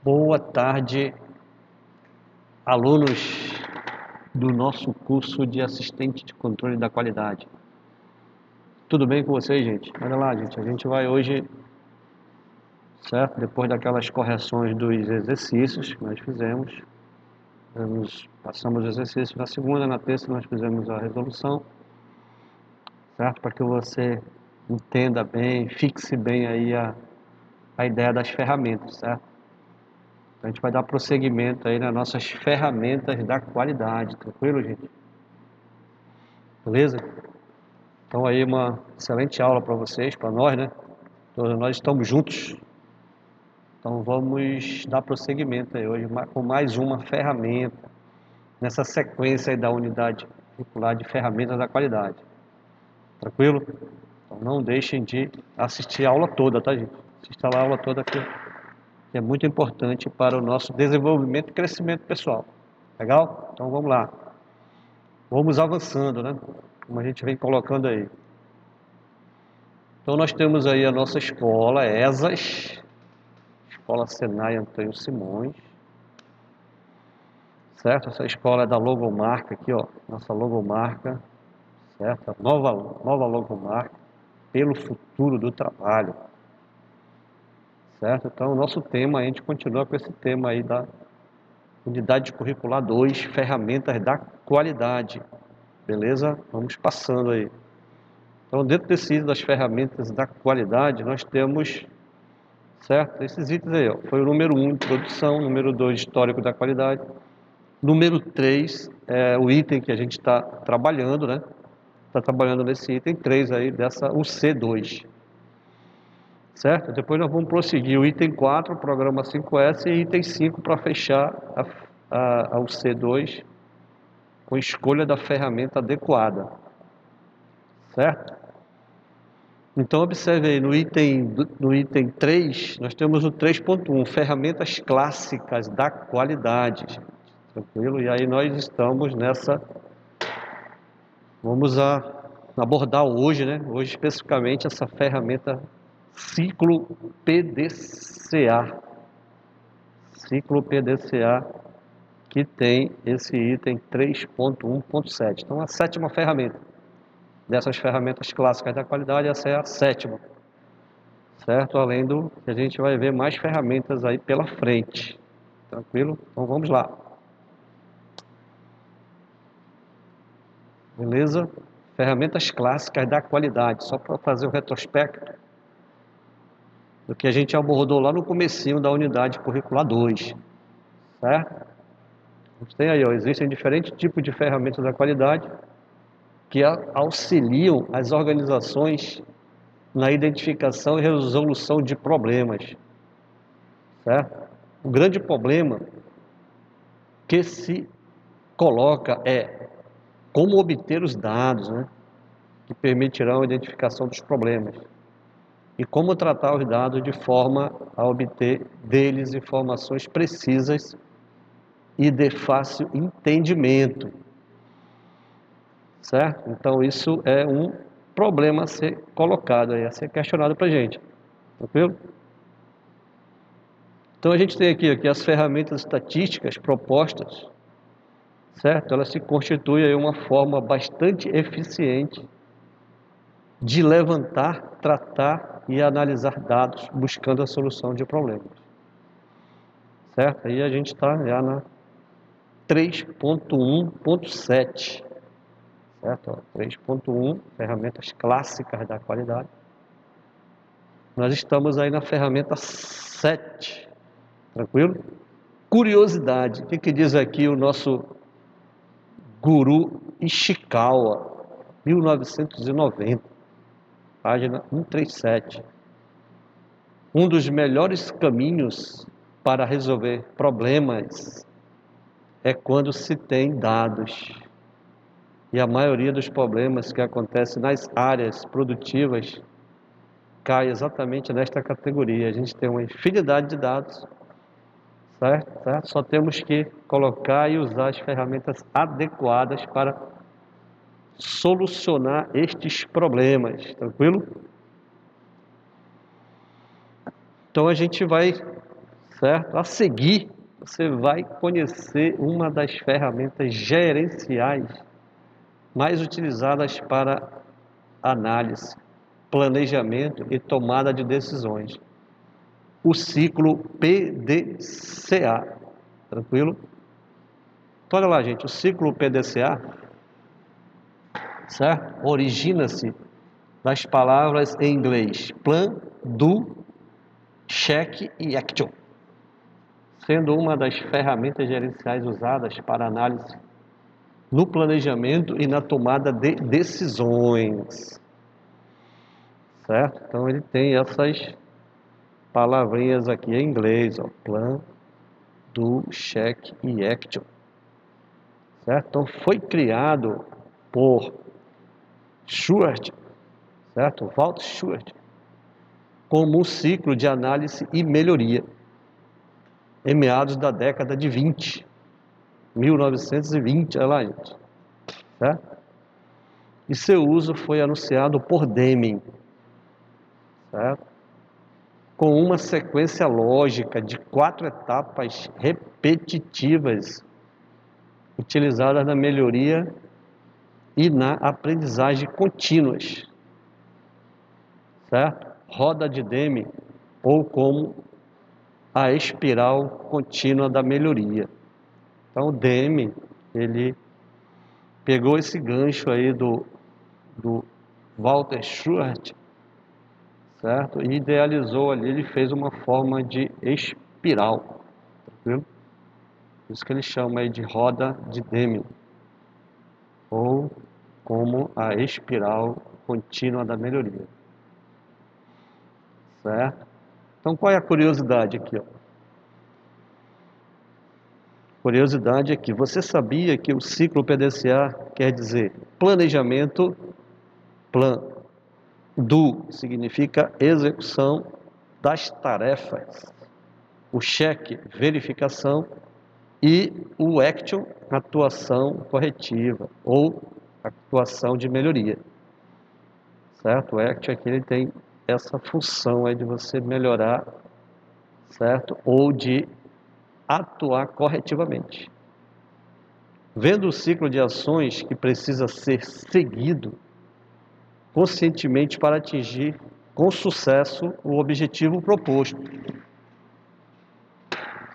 Boa tarde, alunos do nosso curso de assistente de controle da qualidade. Tudo bem com vocês, gente? Olha lá, gente, a gente vai hoje, certo? Depois daquelas correções dos exercícios que nós fizemos, passamos os exercícios na segunda, na terça nós fizemos a resolução, certo? Para que você entenda bem, fixe bem aí a ideia das ferramentas, certo? A gente vai dar prosseguimento aí nas nossas ferramentas da qualidade, tranquilo, gente? Beleza? Então aí uma excelente aula para vocês, para nós, né? Todos nós estamos juntos. Então vamos dar prosseguimento aí hoje com mais uma ferramenta nessa sequência aí da unidade curricular de ferramentas da qualidade. Tranquilo? Então não deixem de assistir a aula toda, tá, gente? Assista lá a aula toda que é muito importante para o nosso desenvolvimento e crescimento pessoal. Legal? Então vamos lá. Vamos avançando, né? Como a gente vem colocando aí. Então nós temos aí a nossa escola, ESAS, Escola Senai Antônio Simões, certo? Essa escola é da logomarca aqui, ó, nossa logomarca, certo? A nova logomarca pelo futuro do trabalho, certo? Então o nosso tema, a gente continua com esse tema aí da unidade curricular 2, ferramentas da qualidade, beleza? Vamos passando aí. Então dentro desse item das ferramentas da qualidade, nós temos, certo? Esses itens aí, ó, foi o número 1, introdução, número 2, histórico da qualidade, número 3 é o item que a gente está trabalhando, né? Está trabalhando nesse item 3 aí, o C2, certo? Depois nós vamos prosseguir o item 4, programa 5S, e item 5 para fechar o C2 com escolha da ferramenta adequada, certo? Então observe aí, no item 3, nós temos o 3.1, ferramentas clássicas da qualidade, tranquilo? E aí nós estamos vamos abordar hoje, né? Hoje especificamente essa ferramenta ciclo PDCA, que tem esse item 3.1.7. Então a sétima ferramenta dessas ferramentas clássicas da qualidade, essa é a sétima, certo? Além do que a gente vai ver mais ferramentas aí pela frente, tranquilo? Então vamos lá. Beleza? Ferramentas clássicas da qualidade, só para fazer o retrospecto do que a gente abordou lá no comecinho da unidade curricular 2, certo? A gente tem aí, ó, existem diferentes tipos de ferramentas da qualidade que auxiliam as organizações na identificação e resolução de problemas, certo? O grande problema que se coloca é como obter os dados, né, que permitirão a identificação dos problemas e como tratar os dados de forma a obter deles informações precisas e de fácil entendimento, certo? Então isso é um problema a ser colocado aí, a ser questionado para a gente, tranquilo? Então a gente tem aqui as ferramentas estatísticas propostas, certo? Elas se constituem aí uma forma bastante eficiente de levantar, tratar e analisar dados buscando a solução de problemas, certo? Aí a gente está já na 3.1.7, certo? 3.1, ferramentas clássicas da qualidade. Nós estamos aí na ferramenta 7, tranquilo? Curiosidade, o que diz aqui o nosso guru Ishikawa, 1990, página 137. Um dos melhores caminhos para resolver problemas é quando se tem dados. E a maioria dos problemas que acontecem nas áreas produtivas cai exatamente nesta categoria. A gente tem uma infinidade de dados, certo? Só temos que colocar e usar as ferramentas adequadas para solucionar estes problemas, tranquilo? Então a gente vai, certo? A seguir, você vai conhecer uma das ferramentas gerenciais mais utilizadas para análise, planejamento e tomada de decisões. O ciclo PDCA. Tranquilo? Então, olha lá, gente, o ciclo PDCA, certo? Origina-se das palavras em inglês plan, do, check e action, sendo uma das ferramentas gerenciais usadas para análise no planejamento e na tomada de decisões, certo? Então ele tem essas palavrinhas aqui em inglês, ó, plan, do, check e action, certo? Então foi criado por Shewhart, certo? Walter Shewhart, como um ciclo de análise e melhoria em meados da década de 1920, olha lá, gente, certo? E seu uso foi anunciado por Deming, certo? Com uma sequência lógica de 4 etapas repetitivas utilizadas na melhoria e na aprendizagem contínuas, certo? Roda de Deming, ou como a espiral contínua da melhoria. Então o Deming, ele pegou esse gancho aí do Walter Shewhart, certo? E idealizou ali, ele fez uma forma de espiral, tranquilo? Isso que ele chama aí de roda de Deming, ou como a espiral contínua da melhoria, certo? Então qual é a curiosidade aqui, ó? Curiosidade é que você sabia que o ciclo PDCA quer dizer planejamento, plan, do significa execução das tarefas, o check, verificação, e o action, atuação corretiva ou atuação de melhoria, certo? O action aqui ele tem essa função aí de você melhorar, certo? Ou de atuar corretivamente. Vendo o ciclo de ações que precisa ser seguido conscientemente para atingir com sucesso o objetivo proposto,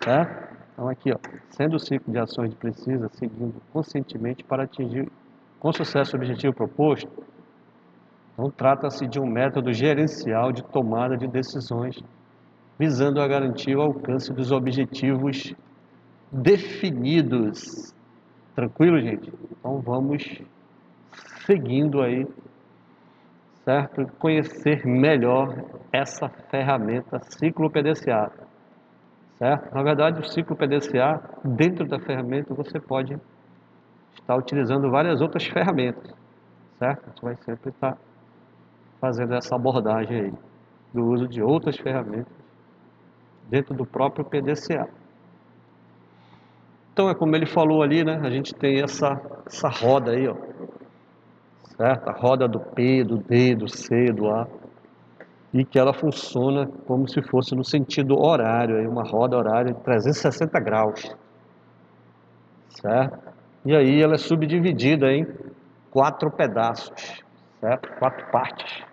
certo? Então aqui, ó, sendo o ciclo de ações precisa seguindo conscientemente para atingir com sucesso o objetivo proposto, então trata-se de um método gerencial de tomada de decisões visando a garantir o alcance dos objetivos definidos. Tranquilo, gente? Então vamos seguindo aí, certo? Conhecer melhor essa ferramenta ciclo PDCA, certo? Na verdade, o ciclo PDCA, dentro da ferramenta, você pode estar utilizando várias outras ferramentas, certo? Você vai sempre estar fazendo essa abordagem aí, do uso de outras ferramentas dentro do próprio PDCA. Então é como ele falou ali, né? A gente tem essa roda aí, ó, certo? A roda do P, do D, do C, do A, e que ela funciona como se fosse no sentido horário, aí uma roda horária de 360 graus, certo? E aí ela é subdividida em 4 pedaços, certo? 4 partes.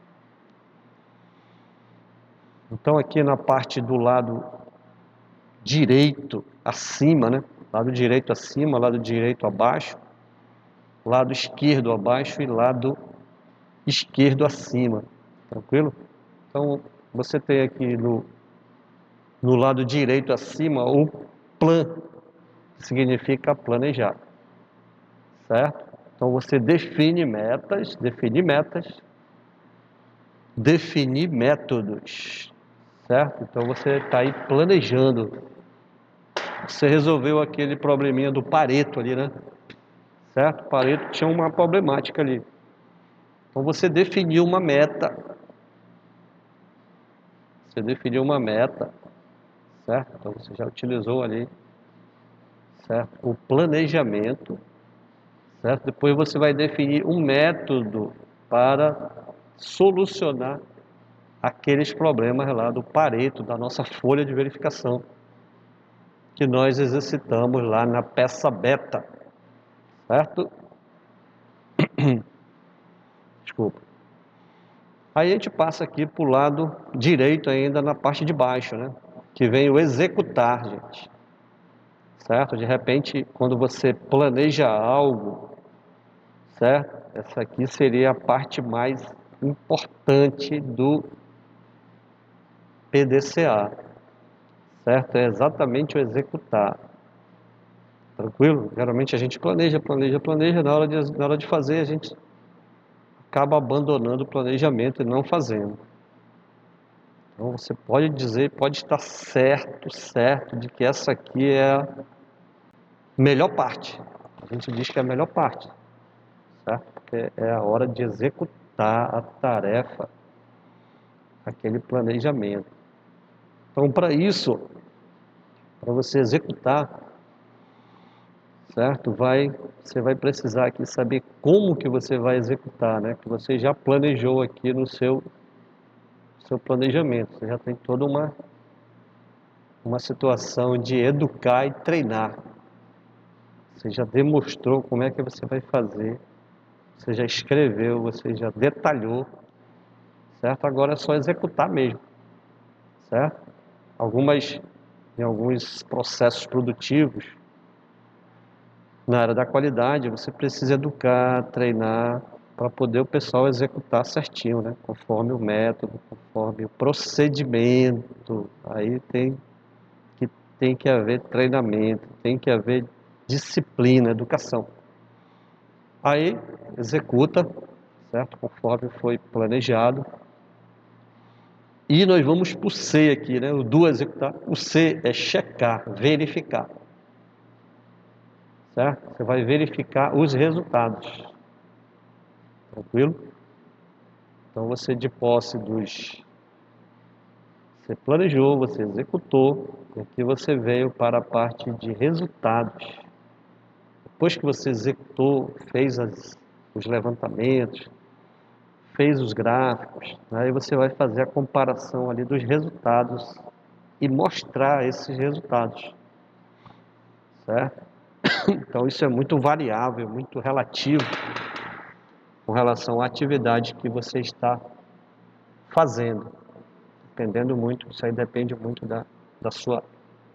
Então aqui na parte do lado direito acima, né? Lado direito acima, lado direito abaixo, lado esquerdo abaixo e lado esquerdo acima, tranquilo? Então você tem aqui no lado direito acima o plan, que significa planejar, certo? Então você define metas, definir métodos, certo? Então você está aí planejando. Você resolveu aquele probleminha do Pareto ali, né? Certo? Pareto tinha uma problemática ali. Então você definiu uma meta. Você definiu uma meta, certo? Então você já utilizou ali, certo? O planejamento, certo? Depois você vai definir um método para solucionar aqueles problemas lá do Pareto, da nossa folha de verificação, que nós exercitamos lá na peça beta, certo? Desculpa. Aí a gente passa aqui para o lado direito ainda na parte de baixo, né? Que vem o executar, gente. Certo? De repente, quando você planeja algo, certo? Essa aqui seria a parte mais importante do PDCA, certo? É exatamente o executar. Tranquilo? Geralmente a gente planeja, na hora de fazer a gente acaba abandonando o planejamento e não fazendo. Então você pode dizer, pode estar certo de que essa aqui é a melhor parte. A gente diz que é a melhor parte, certo? Porque é a hora de executar a tarefa, aquele planejamento. Então, para isso, para você executar, certo? Você vai precisar aqui saber como que você vai executar, né? Que você já planejou aqui no seu planejamento. Você já tem toda uma situação de educar e treinar. Você já demonstrou como é que você vai fazer. Você já escreveu, você já detalhou, certo? Agora é só executar mesmo, certo? Em alguns processos produtivos, na área da qualidade, você precisa educar, treinar, para poder o pessoal executar certinho, né? Conforme o método, conforme o procedimento. Aí tem que haver treinamento, tem que haver disciplina, educação. Aí executa, certo? Conforme foi planejado. E nós vamos para o C aqui, né? O do executar. O C é checar, verificar. Certo? Você vai verificar os resultados. Tranquilo? Então você de posse dos... Você planejou, você executou, e aqui você veio para a parte de resultados. Depois que você executou, fez os levantamentos, fez os gráficos, aí você vai fazer a comparação ali dos resultados e mostrar esses resultados, certo? Então isso é muito variável, muito relativo com relação à atividade que você está fazendo. Dependendo muito, isso aí depende muito da sua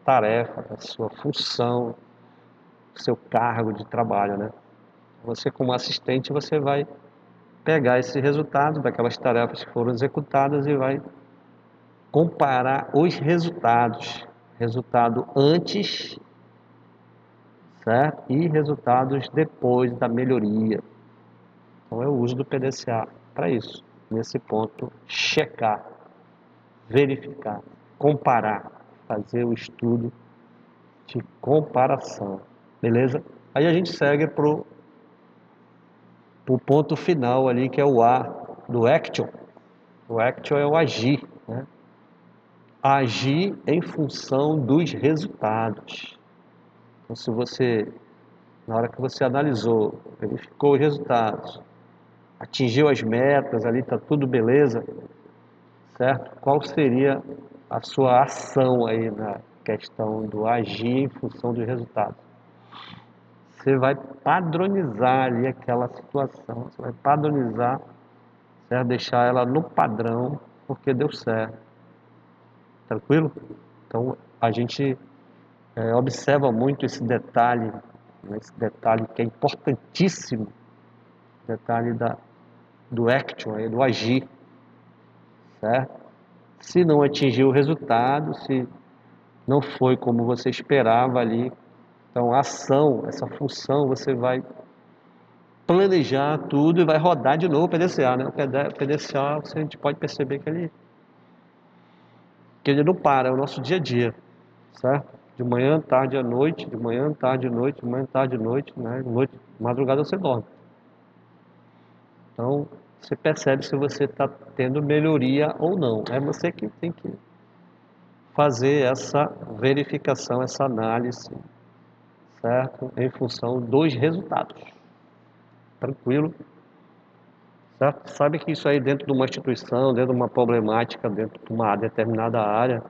tarefa, da sua função, do seu cargo de trabalho, né? Você como assistente, você vai pegar esse resultado daquelas tarefas que foram executadas e vai comparar os resultados. Resultado antes, certo? E resultados depois da melhoria. Então eu uso do PDCA para isso. Nesse ponto, checar, verificar, comparar, fazer o estudo de comparação. Beleza? Aí a gente segue pro ponto final ali, que é o A do action. O action é o agir, né? Agir em função dos resultados. Então, se você, na hora que você analisou, verificou os resultados, atingiu as metas, ali está tudo beleza, certo? Qual seria a sua ação aí na questão do agir em função dos resultados? Você vai padronizar ali aquela situação, você vai padronizar, certo? Deixar ela no padrão, porque deu certo. Tranquilo? Então, a gente observa muito esse detalhe, né? Esse detalhe que é importantíssimo, detalhe do action, aí, do agir, certo? Se não atingiu o resultado, se não foi como você esperava ali, então a ação, essa função, você vai planejar tudo e vai rodar de novo o PDCA, né? O PDCA, a gente pode perceber que ele não para, é o nosso dia a dia, certo? De manhã, tarde à noite, de manhã, tarde, noite, de manhã, tarde, noite, né? Noite, madrugada você dorme. Então, você percebe se você está tendo melhoria ou não. É você que tem que fazer essa verificação, essa análise, certo? Em função dos resultados. Tranquilo? Certo? Sabe que isso aí dentro de uma instituição, dentro de uma problemática, dentro de uma determinada área,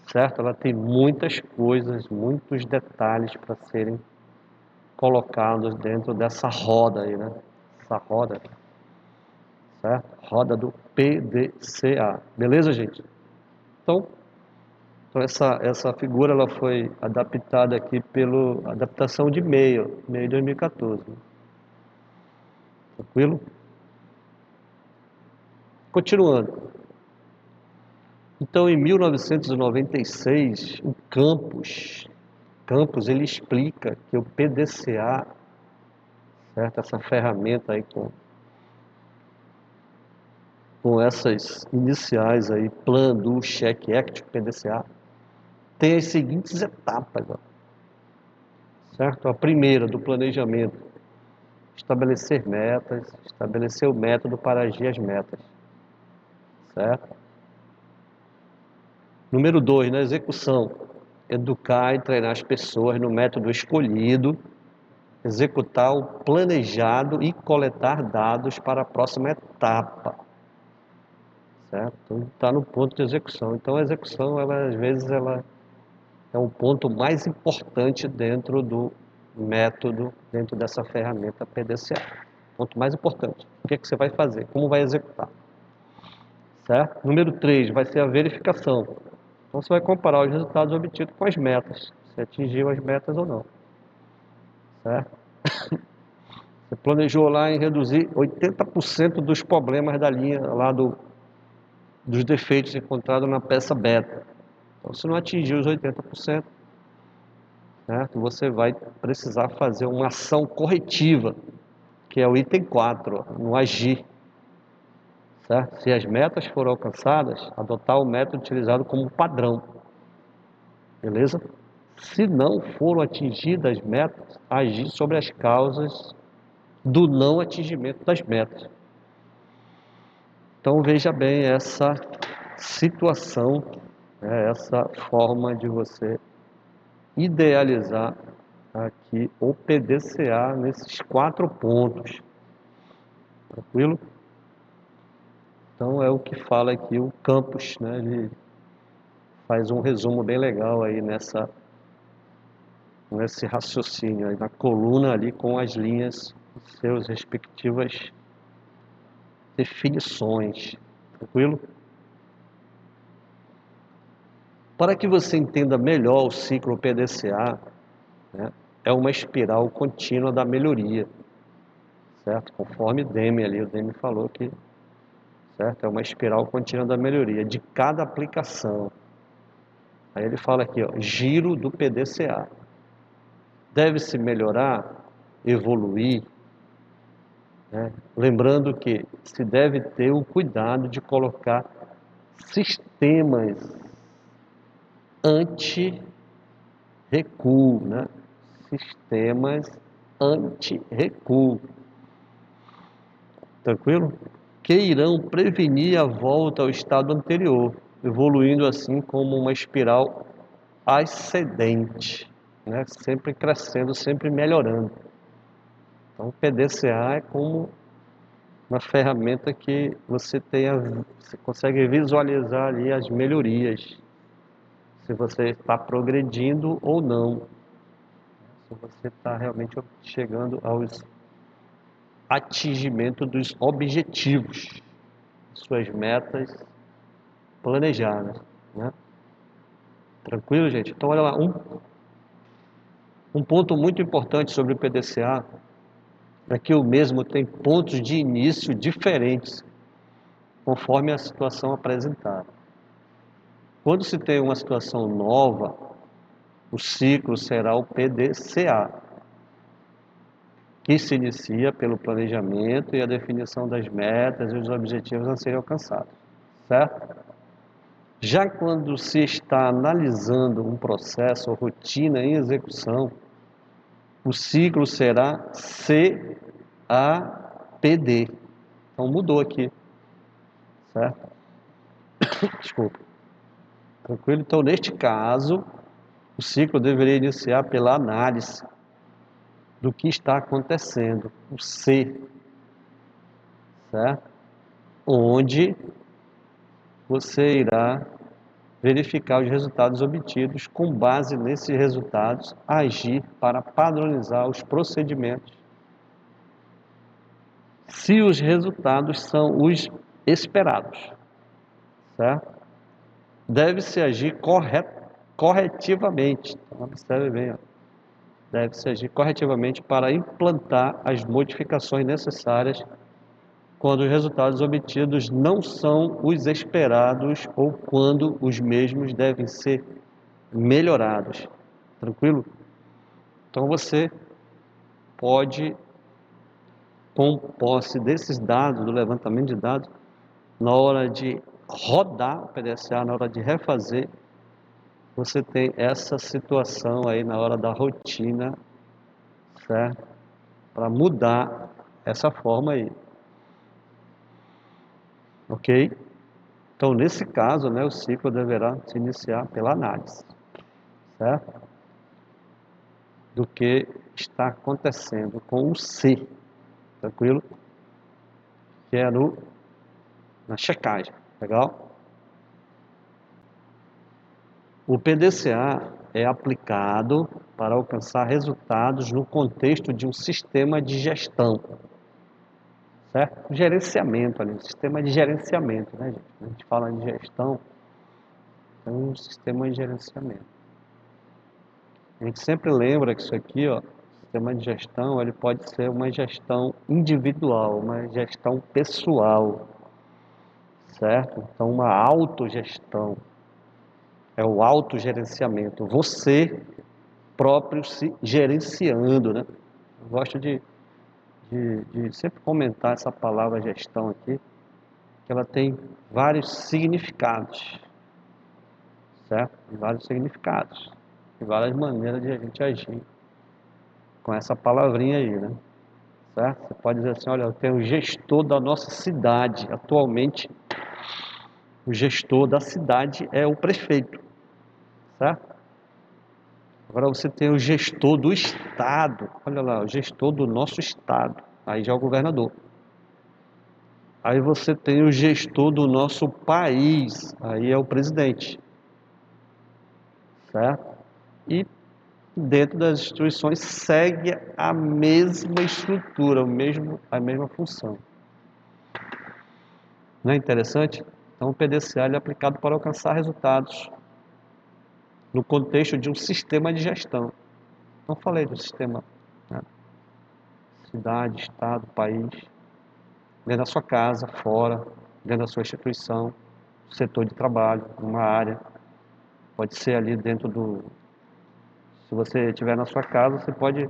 certo? Ela tem muitas coisas, muitos detalhes para serem colocados dentro dessa roda aí, né? Essa roda, certo? Roda do PDCA. Beleza, gente? Então essa figura ela foi adaptada aqui pela adaptação de Mayo 2014. Tranquilo? Continuando. Então, em 1996, o Campos ele explica que o PDCA, certo? Essa ferramenta aí com essas iniciais aí, Plan, Do, Check, Act, PDCA, tem as seguintes etapas, ó, certo? A primeira, do planejamento, estabelecer metas, estabelecer o método para agir as metas, certo? Número 2, na execução, educar e treinar as pessoas no método escolhido, executar o planejado e coletar dados para a próxima etapa, certo? Então, está no ponto de execução. Então, a execução, ela, às vezes, ela é o ponto mais importante dentro do método, dentro dessa ferramenta PDCA. Ponto mais importante. O que é que você vai fazer? Como vai executar? Certo? Número 3 vai ser a verificação. Então você vai comparar os resultados obtidos com as metas. Se atingiu as metas ou não. Certo? Você planejou lá em reduzir 80% dos problemas da linha, lá dos defeitos encontrados na peça beta. Então se não atingiu os 80%, certo? Você vai precisar fazer uma ação corretiva, que é o item 4, no agir. Certo? Se as metas foram alcançadas, adotar o método utilizado como padrão. Beleza? Se não foram atingidas as metas, agir sobre as causas do não atingimento das metas. Então veja bem essa situação, né, essa forma de você idealizar aqui o PDCA nesses 4 pontos. Tranquilo? Então é o que fala aqui o Campos, né? Ele faz um resumo bem legal aí nesse raciocínio, aí na coluna ali com as linhas, seus respectivas definições. Tranquilo? Para que você entenda melhor o ciclo PDCA, né, é uma espiral contínua da melhoria, certo? Conforme o Demi falou que, certo? É uma espiral contínua da melhoria de cada aplicação. Aí ele fala aqui, ó, giro do PDCA. Deve-se melhorar, evoluir, né? Lembrando que se deve ter o cuidado de colocar sistemas anti-recuo, né? Sistemas anti-recuo. Tranquilo? Que irão prevenir a volta ao estado anterior, evoluindo assim como uma espiral ascendente, né? Sempre crescendo, sempre melhorando. Então, o PDCA é como uma ferramenta que você consegue visualizar ali as melhorias, se você está progredindo ou não, se você está realmente chegando aos atingimento dos objetivos, suas metas planejadas, né? Tranquilo, gente? Então, olha lá, um ponto muito importante sobre o PDCA é que o mesmo tem pontos de início diferentes, conforme a situação apresentada. Quando se tem uma situação nova, o ciclo será o PDCA, que se inicia pelo planejamento e a definição das metas e os objetivos a serem alcançados, certo? Já quando se está analisando um processo ou rotina em execução, o ciclo será CAPD. Então mudou aqui, certo? Desculpa. Tranquilo? Então, neste caso, o ciclo deveria iniciar pela análise do que está acontecendo, o C, certo? Onde você irá verificar os resultados obtidos, com base nesses resultados, agir para padronizar os procedimentos, se os resultados são os esperados, certo? Deve-se agir corretivamente, então, observe bem, ó. Deve-se agir corretivamente para implantar as modificações necessárias quando os resultados obtidos não são os esperados ou quando os mesmos devem ser melhorados. Tranquilo? Então você pode, com posse desses dados, do levantamento de dados, na hora de rodar o PDCA, na hora de refazer, você tem essa situação aí na hora da rotina, certo? Para mudar essa forma aí. Ok? Então, nesse caso, né, o ciclo deverá se iniciar pela análise, certo? Do que está acontecendo com o C, tranquilo? Que é na checagem, legal? O PDCA é aplicado para alcançar resultados no contexto de um sistema de gestão, certo? Gerenciamento ali, um sistema de gerenciamento, né, gente? Quando a gente fala de gestão, é um sistema de gerenciamento. A gente sempre lembra que isso aqui, ó, sistema de gestão, ele pode ser uma gestão individual, uma gestão pessoal, certo? Então, uma autogestão, é o autogerenciamento, você próprio se gerenciando, né? Eu gosto de sempre comentar essa palavra gestão aqui, que ela tem vários significados, certo? Vários significados, e várias maneiras de a gente agir com essa palavrinha aí, né? Certo? Você pode dizer assim, olha, eu tenho o gestor da nossa cidade. Atualmente, o gestor da cidade é o prefeito, certo? Agora você tem o gestor do estado. Olha lá, o gestor do nosso estado. Aí já é o governador. Aí você tem o gestor do nosso país. Aí é o presidente, certo? E dentro das instituições segue a mesma estrutura, a mesma função. Não é interessante? Então o PDCA é aplicado para alcançar resultados no contexto de um sistema de gestão. Não falei do sistema, né? Cidade, estado, país, dentro da sua casa, fora, dentro da sua instituição, setor de trabalho, uma área. Pode ser ali dentro do... Se você estiver na sua casa, você pode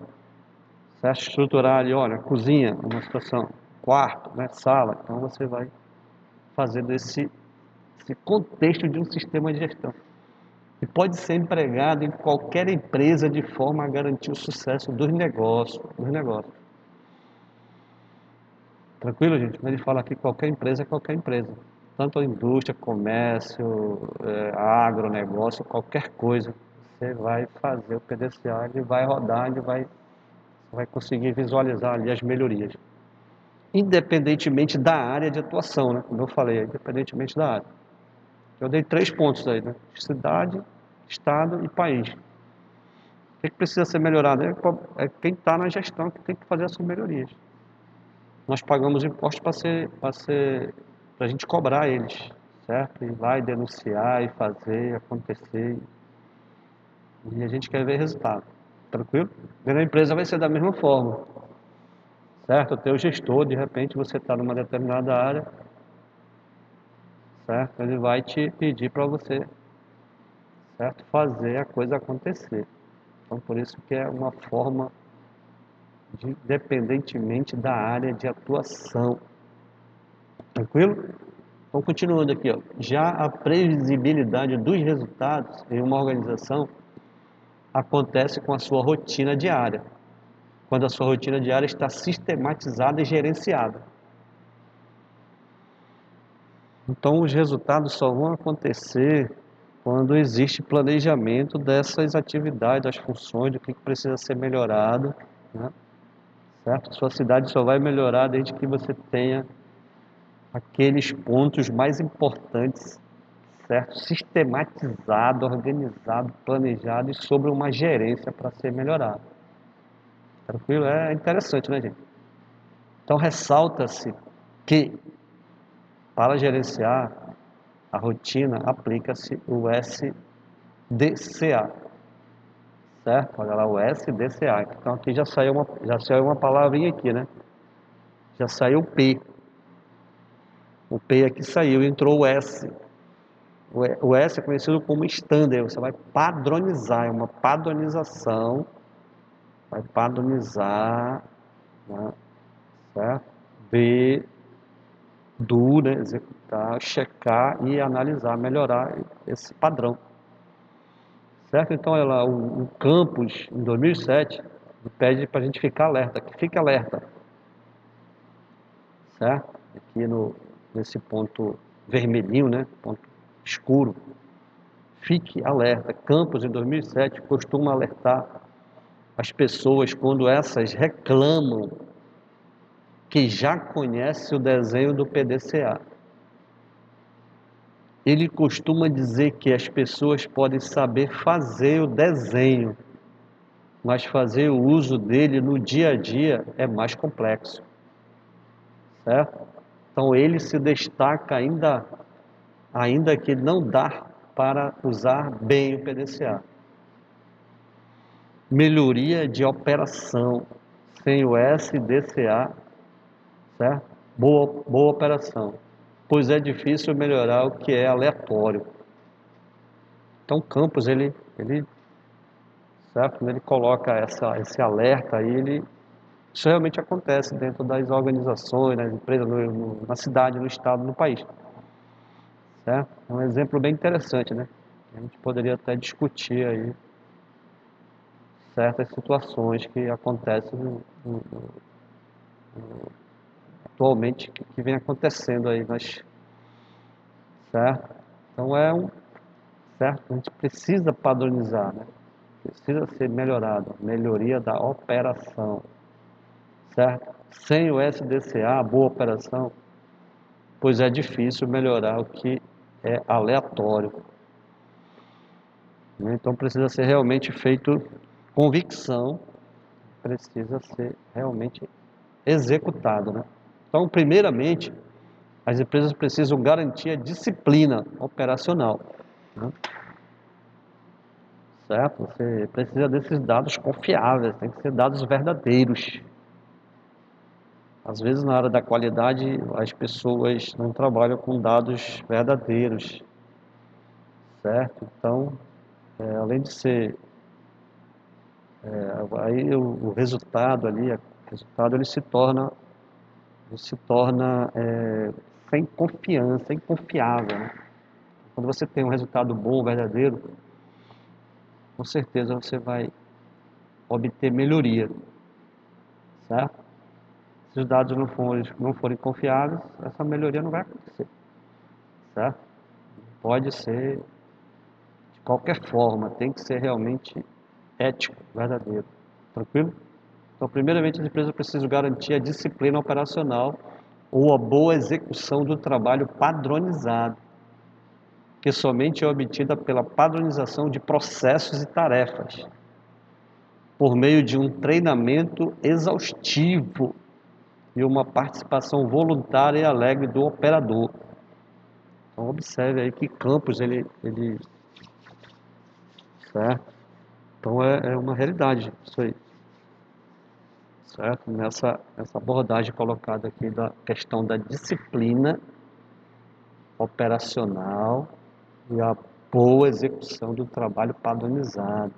estruturar ali, olha, cozinha, uma situação, quarto, né, sala. Então você vai fazer esse contexto de um sistema de gestão. E pode ser empregado em qualquer empresa de forma a garantir o sucesso dos negócios. Tranquilo, gente? Quando ele fala aqui qualquer empresa é qualquer empresa. Tanto a indústria, comércio, agronegócio, qualquer coisa. Você vai fazer o PDCA, ele vai rodar, ele vai conseguir visualizar ali as melhorias. Independentemente da área de atuação, né? Como eu falei, independentemente da área. Eu dei 3 pontos aí, né? Cidade, estado e país. O que precisa ser melhorado? É quem está na gestão que tem que fazer essas melhorias. Nós pagamos impostos para a gente cobrar eles, certo? Ir lá e denunciar e fazer acontecer. E a gente quer ver resultado. Tranquilo? Dentro da empresa vai ser da mesma forma, certo? O teu gestor, de repente, você está numa determinada área, certo? Ele vai te pedir para você, certo? Fazer a coisa acontecer. Então, por isso que é uma forma independentemente da área de atuação. Tranquilo? Então, continuando aqui, ó. Já a previsibilidade dos resultados em uma organização acontece com a sua rotina diária, quando a sua rotina diária está sistematizada e gerenciada. Então, os resultados só vão acontecer quando existe planejamento dessas atividades, das funções, do que precisa ser melhorado, né? Certo? Sua cidade só vai melhorar desde que você tenha aqueles pontos mais importantes certo? Sistematizado, organizado, planejado e sobre uma gerência para ser melhorado. Tranquilo? É interessante, né, gente? Então, ressalta-se que, para gerenciar a rotina, aplica-se o SDCA, certo? Olha lá, o SDCA. Então, aqui já saiu uma palavrinha aqui, né? Já saiu o P. O P aqui saiu, entrou o S. O S é conhecido como standard, você vai padronizar, é uma padronização, vai padronizar, né, certo? Ver, né, executar, checar e analisar, melhorar esse padrão, certo? Então, olha lá, o campus, em 2007, pede para a gente ficar alerta, que fique alerta, certo? Aqui nesse ponto vermelhinho, né, ponto escuro, fique alerta. Campos, em 2007, costuma alertar as pessoas quando essas reclamam que já conhece o desenho do PDCA. Ele costuma dizer que as pessoas podem saber fazer o desenho, mas fazer o uso dele no dia a dia é mais complexo, certo? Então ele se destaca ainda que não dá para usar bem o PDCA. Melhoria de operação sem o SDCA, certo? Boa operação, pois é difícil melhorar o que é aleatório. Então, Campos, certo? Quando ele coloca esse alerta aí, isso realmente acontece dentro das organizações, nas empresas, na cidade, no estado, no país, certo? É um exemplo bem interessante, né? A gente poderia até discutir aí certas situações que acontecem atualmente, que vem acontecendo aí, certo? Então certo? A gente precisa padronizar, né? Precisa ser melhorado, melhoria da operação, certo? Sem o SDCA, boa operação, pois é difícil melhorar o que é aleatório, né? Então precisa ser realmente feito convicção, precisa ser realmente executado, né? Então, primeiramente, as empresas precisam garantir a disciplina operacional, né? Certo? Você precisa desses dados confiáveis, tem que ser dados verdadeiros. Às vezes, na área da qualidade, as pessoas não trabalham com dados verdadeiros, certo? Então, além de ser, aí o resultado ali, ele se torna sem confiança, inconfiável, né? Quando você tem um resultado bom, verdadeiro, com certeza você vai obter melhoria, certo? Se os dados não forem confiáveis, essa melhoria não vai acontecer, certo? Pode ser de qualquer forma, tem que ser realmente ético, verdadeiro, tranquilo? Então, primeiramente, as empresas precisam garantir a disciplina operacional ou a boa execução do trabalho padronizado, que somente é obtida pela padronização de processos e tarefas, por meio de um treinamento exaustivo e uma participação voluntária e alegre do operador. Então, observe aí que Campos, certo? Então, é uma realidade isso aí, certo? Nessa abordagem colocada aqui da questão da disciplina operacional e a boa execução do trabalho padronizado,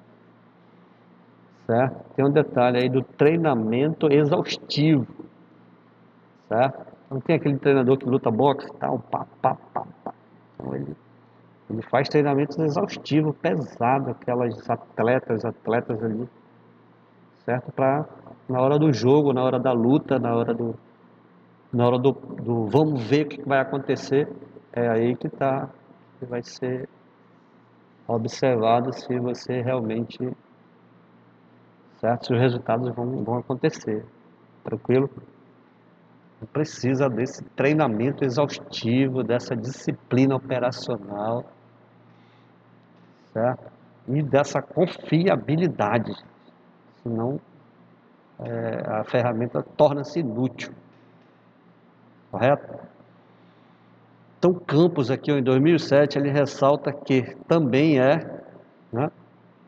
certo? Tem um detalhe aí do treinamento exaustivo, certo? Não tem aquele treinador que luta boxe, tal, pá, pá, pá, pá. Então ele faz treinamentos exaustivos, pesado, aquelas atletas ali, certo? Para na hora do jogo, na hora da luta, na hora do vamos ver o que vai acontecer, é aí que vai ser observado se você realmente, certo? Se os resultados vão acontecer, tranquilo? Precisa desse treinamento exaustivo, dessa disciplina operacional, certo? E dessa confiabilidade, senão a ferramenta torna-se inútil, correto? Então, Campos aqui em 2007 ele ressalta que também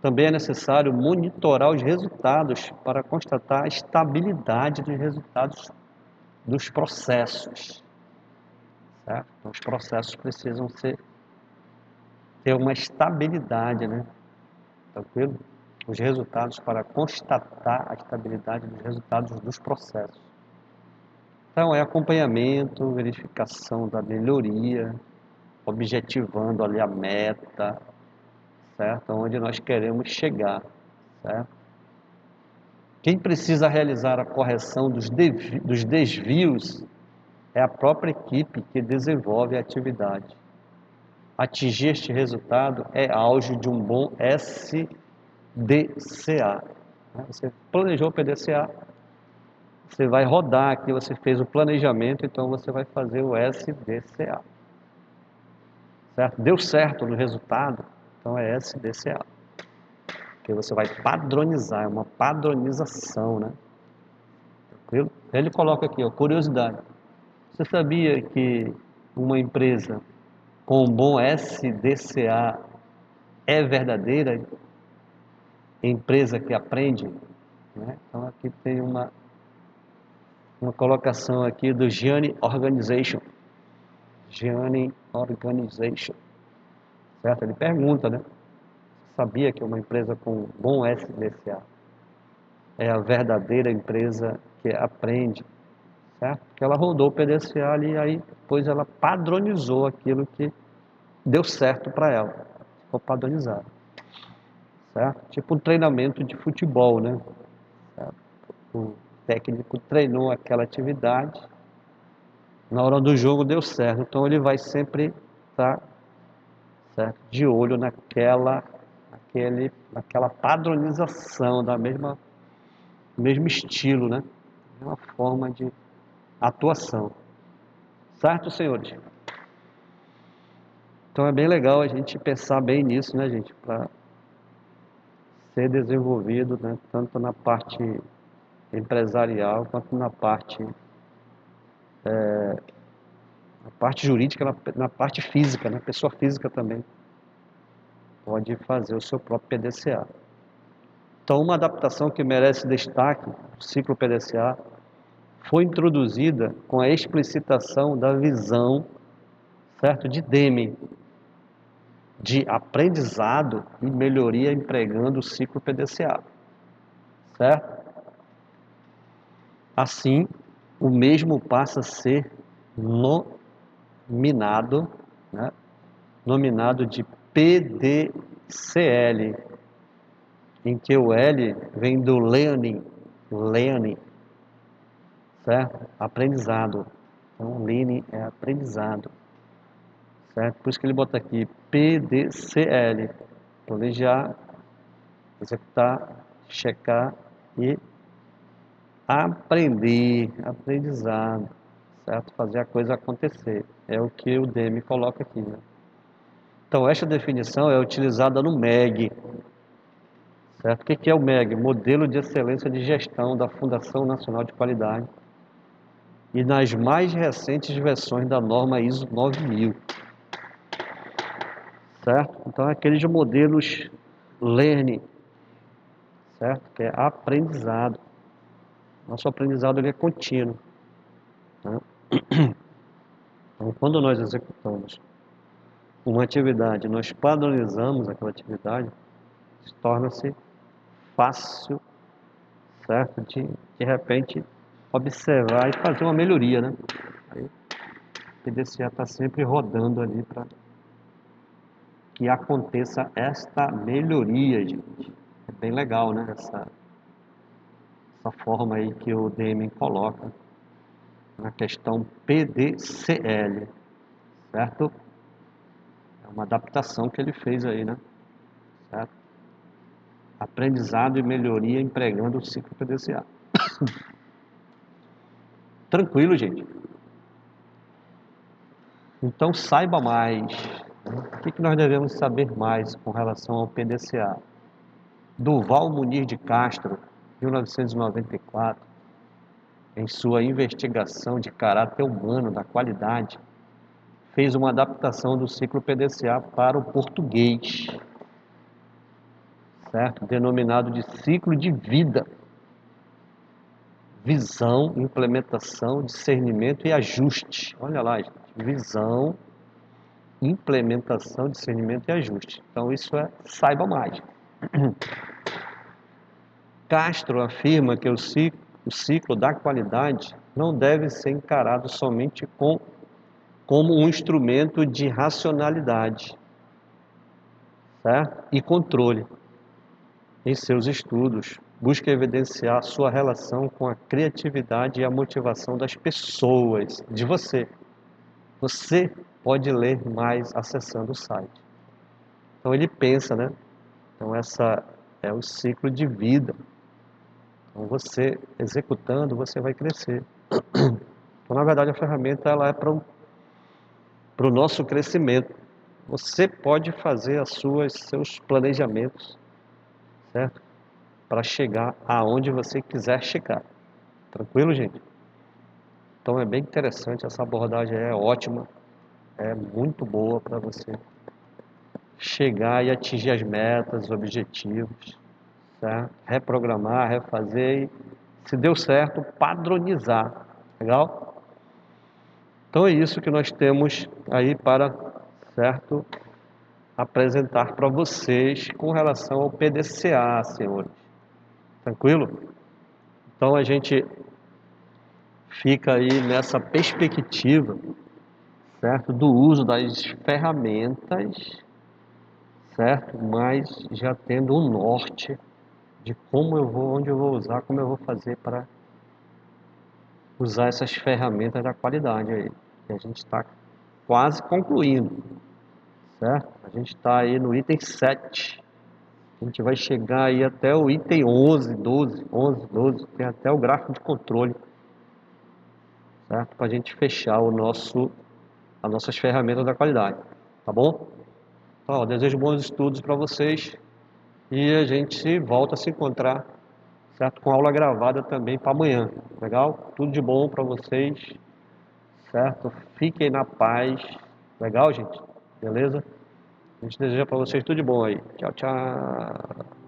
também é necessário monitorar os resultados para constatar a estabilidade dos resultados dos processos, certo? Então, os processos precisam ter uma estabilidade, né? Tranquilo? Os resultados para constatar a estabilidade dos resultados dos processos. Então, é acompanhamento, verificação da melhoria, objetivando ali a meta, certo? Onde nós queremos chegar, certo? Quem precisa realizar a correção dos desvios é a própria equipe que desenvolve a atividade. Atingir este resultado é auge de um bom SDCA. Você planejou o PDCA, você vai rodar aqui, você fez o planejamento, então você vai fazer o SDCA. Certo? Deu certo no resultado, então é SDCA. Que você vai padronizar, é uma padronização, né? Tranquilo? Ele coloca aqui, ó, curiosidade. Você sabia que uma empresa com um bom SDCA é verdadeira empresa que aprende? Né? Então aqui tem uma colocação aqui do Gianni Organization. Gianni Organization. Certo? Ele pergunta, né? Sabia que uma empresa com bom SDCA é a verdadeira empresa que aprende, certo? Porque ela rodou o PDCA ali, aí depois ela padronizou aquilo que deu certo para ela, ficou padronizado, certo? Tipo um treinamento de futebol, né? Certo? O técnico treinou aquela atividade, na hora do jogo deu certo, então ele vai sempre estar de olho naquela padronização do mesmo estilo, né? Uma forma de atuação. Certo, senhores? Então é bem legal a gente pensar bem nisso, né, gente? Para ser desenvolvido, né, tanto na parte empresarial quanto na parte jurídica, na parte física, né? Pessoa física também pode fazer o seu próprio PDCA. Então, uma adaptação que merece destaque, o ciclo PDCA, foi introduzida com a explicitação da visão, certo, de Deming, de aprendizado e melhoria empregando o ciclo PDCA, certo? Assim, o mesmo passa a ser nominado, né, nominado de PDCL, em que o L vem do learning, certo? Aprendizado. Então, learning é aprendizado, certo? Por isso que ele bota aqui PDCL, planejar, executar, checar e aprender, aprendizado, certo? Fazer a coisa acontecer. É o que o Demi coloca aqui, né? Então, esta definição é utilizada no MEG, certo? O que é o MEG? Modelo de Excelência de Gestão da Fundação Nacional de Qualidade, e nas mais recentes versões da norma ISO 9000, certo? Então, é aqueles modelos Learning, certo? Que é aprendizado. Nosso aprendizado ele é contínuo, né? Então, quando nós executamos uma atividade, nós padronizamos aquela atividade, torna-se fácil, certo? De repente, observar e fazer uma melhoria, né? Aí, o PDCA está sempre rodando ali para que aconteça esta melhoria, gente. É bem legal, né? Essa forma aí que o Deming coloca na questão PDCL, certo? É uma adaptação que ele fez aí, né? Certo? Aprendizado e melhoria empregando o ciclo PDCA. Tranquilo, gente? Então saiba mais. O que nós devemos saber mais com relação ao PDCA? Durval Muniz de Castro, 1994, em sua investigação de caráter humano da qualidade, fez uma adaptação do ciclo PDCA para o português, certo? Denominado de ciclo de vida. Visão, implementação, discernimento e ajuste. Olha lá, gente. Visão, implementação, discernimento e ajuste. Então isso saiba mais. Castro afirma que o ciclo da qualidade não deve ser encarado somente como um instrumento de racionalidade, certo? E controle. Em seus estudos, busca evidenciar sua relação com a criatividade e a motivação das pessoas, de você. Você pode ler mais acessando o site. Então ele pensa, né? Então essa é o ciclo de vida. Então você executando, você vai crescer. Então na verdade a ferramenta ela é para o nosso crescimento. Você pode fazer seus planejamentos, certo? Para chegar aonde você quiser chegar. Tranquilo, gente? Então é bem interessante, essa abordagem é ótima, é muito boa para você chegar e atingir as metas, os objetivos, certo? Reprogramar, refazer e, se deu certo, padronizar. Legal? Então é isso que nós temos aí para, certo, apresentar para vocês com relação ao PDCA, senhores. Tranquilo? Então a gente fica aí nessa perspectiva, certo, do uso das ferramentas, certo, mas já tendo um norte de como eu vou, onde eu vou usar, como eu vou fazer para usar essas ferramentas da qualidade aí, que a gente está quase concluindo, certo? A gente está aí no item 7, a gente vai chegar aí até o item 11, 12, 11, 12, tem até o gráfico de controle, certo? Para a gente fechar as nossas ferramentas da qualidade, tá bom? Então, desejo bons estudos para vocês e a gente volta a se encontrar, certo? Com aula gravada também para amanhã, legal? Tudo de bom para vocês, certo? Fiquem na paz, legal, gente? Beleza? A gente deseja para vocês tudo de bom aí. Tchau, tchau.